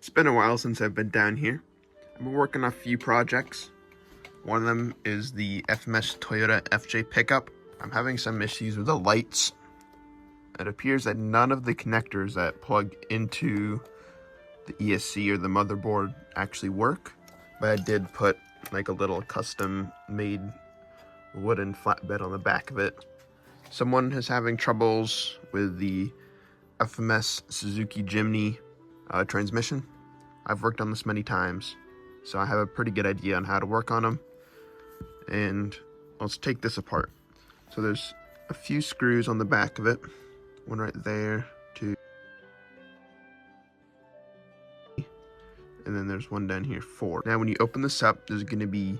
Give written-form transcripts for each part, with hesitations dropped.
It's been a while since I've been down here. I've been working on a few projects. One of them is the FMS Toyota FJ pickup. I'm having some issues with the lights. It appears that none of the connectors that plug into the ESC or the motherboard actually work, but I did put like a little custom made wooden flatbed on the back of it. Someone is having troubles with the FMS Suzuki Jimny transmission. I've worked on this many times, so I have a pretty good idea on how to work on them. And let's take this apart. So there's a few screws on the back of it, one right there, two, and then there's one down here, 4. Now when you open this up, there's going to be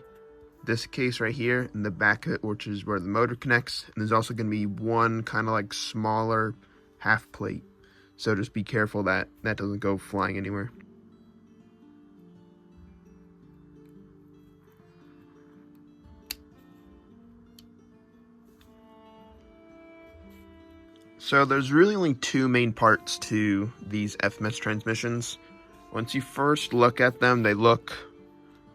this case right here in the back of it, which is where the motor connects, and there's also going to be one kind of like smaller half plate. So just be careful that that doesn't go flying anywhere. So there's really only two main parts to these FMS transmissions. Once you first look at them, they look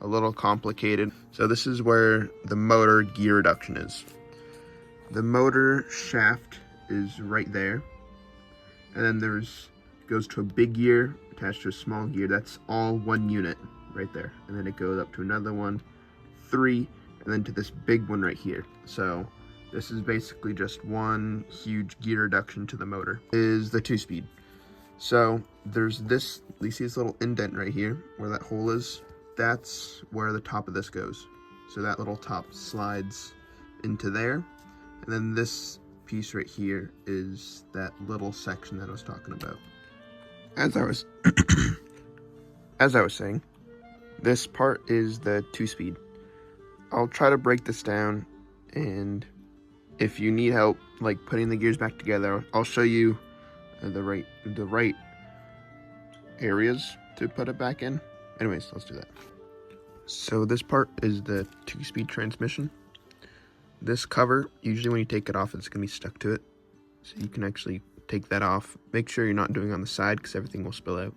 a little complicated. So this is where the motor gear reduction is. The motor shaft is right there. And then goes to a big gear attached to a small gear. That's all one unit right there. And then it goes up to another one, 3, and then to this big one right here. So this is basically just one huge gear reduction to the motor. Is the 2-speed. So there's this, you see this little indent right here where that hole is? That's where the top of this goes. So that little top slides into there. And then this piece right here is that little section that I was talking about. As I was saying, this part is the 2-speed. I'll try to break this down, and if you need help like putting the gears back together, I'll show you the right areas to put it back in. Anyways, let's do that. So this part is the 2-speed transmission. This cover, usually when you take it off, it's going to be stuck to it. So you can actually take that off. Make sure you're not doing it on the side because everything will spill out.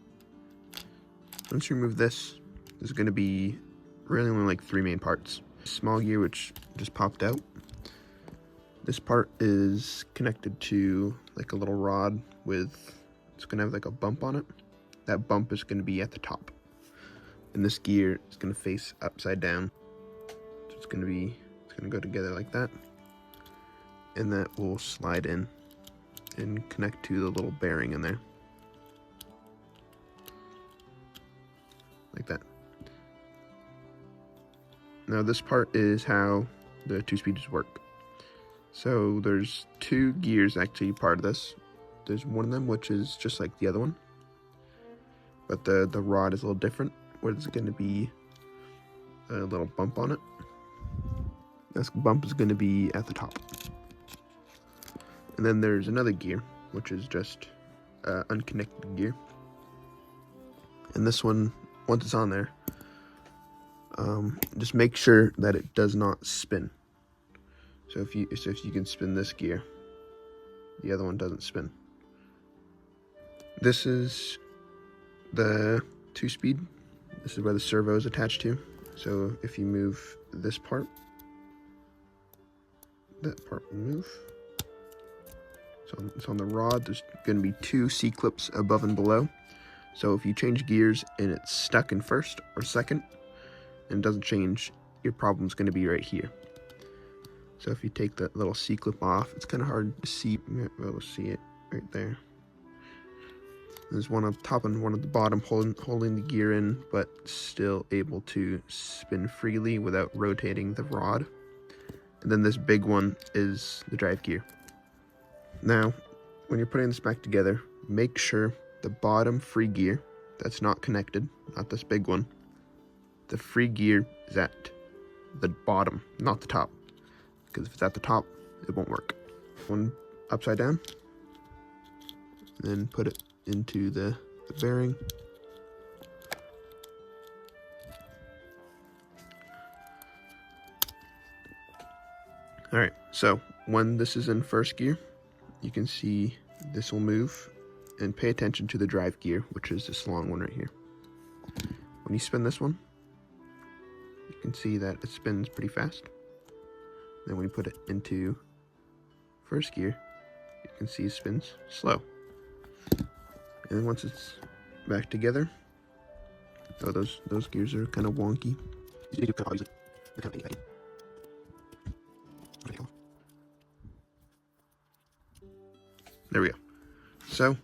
Once you remove this, there's going to be really only like 3 main parts. Small gear, which just popped out. This part is connected to like a little rod with, it's going to have like a bump on it. That bump is going to be at the top. And this gear is going to face upside down. So it's going to go together like that. And that will slide in and connect to the little bearing in there. Like that. Now this part is how the 2-speeds work. So there's 2 gears actually part of this. There's one of them which is just like the other one, but the rod is a little different, where there's going to be a little bump on it. This bump is going to be at the top. And then there's another gear, which is just unconnected gear. And this one, once it's on there, just make sure that it does not spin. So if you can spin this gear, the other one doesn't spin. This is the 2-speed. This is where the servo is attached to. So if you move this part, that part will move. So it's on the rod. There's going to be 2 C-clips above and below. So if you change gears and it's stuck in first or second and it doesn't change, your problem's going to be right here. So if you take that little C-clip off, it's kind of hard to see. We'll see it right there. There's one up top and one at the bottom holding the gear in, but still able to spin freely without rotating the rod. And then this big one is the drive gear. Now, when you're putting this back together, make sure the bottom free gear that's not connected, not this big one, the free gear is at the bottom, not the top. Because if it's at the top, it won't work. One upside down, then put it into the bearing. Alright, so when this is in first gear, you can see this will move, and pay attention to the drive gear, which is this long one right here. when you spin this one, you can see that it spins pretty fast. Then when you put it into first gear, you can see it spins slow. And then once it's back together, oh, those gears are kind of wonky. There we go. So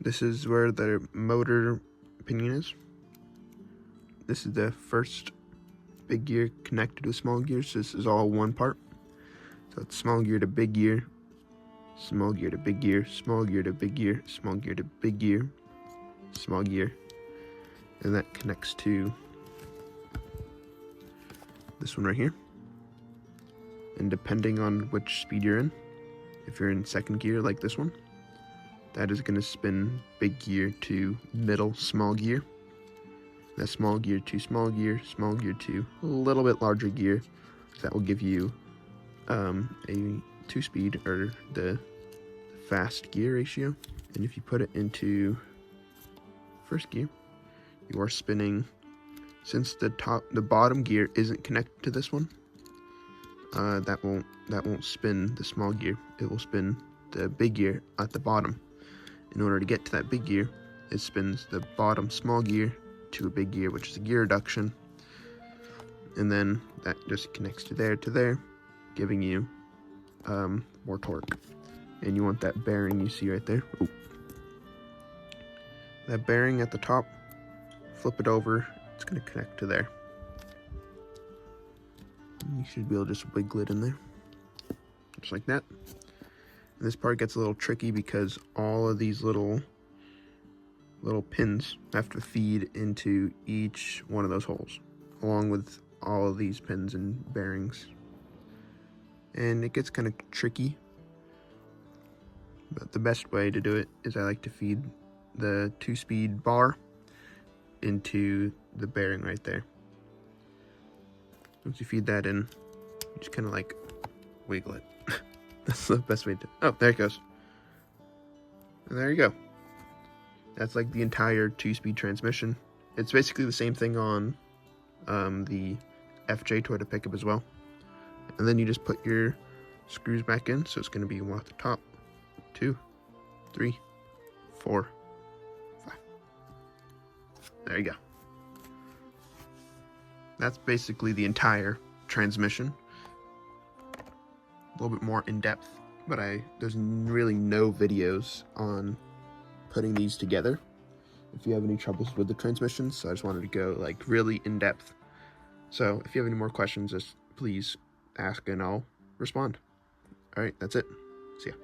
this is where the motor pinion is. This is the first big gear connected with small gears. So this is all one part. So it's small gear to big gear, small gear to big gear, small gear to big gear, small gear to big gear, small gear, and that connects to this one right here. And depending on which speed you're in, if you're in second gear like this one, that is going to spin big gear to middle small gear. That small gear to small gear to a little bit larger gear. That will give you a 2-speed, or the fast gear ratio. And if you put it into first gear, you are spinning, since the bottom gear isn't connected to this one, that won't spin the small gear. It will spin the big gear at the bottom. In order to get to that big gear, it spins the bottom small gear to a big gear, which is a gear reduction, and then that just connects to there, giving you more torque. And you want that bearing you see right there. Ooh. That bearing at the top, flip it over, it's going to connect to there. And you should be able to just wiggle it in there, just like that. And this part gets a little tricky because all of these little pins have to feed into each one of those holes, along with all of these pins and bearings. And it gets kind of tricky, but the best way to do it is I like to feed the 2-speed bar into the bearing right there. Once you feed that in, you just kind of like wiggle it. That's the best way to, oh, there it goes. And there you go. That's like the entire 2-speed transmission. It's basically the same thing on the FJ Toyota pickup as well. And then you just put your screws back in. So it's going to be 1 at the top, 2, 3, 4, 5. There you go. That's basically the entire transmission. A little bit more in depth, but there's really no videos on putting these together if you have any troubles with the transmissions, so I just wanted to go like really in depth. So if you have any more questions, just please ask and I'll respond. All right, that's it. See ya.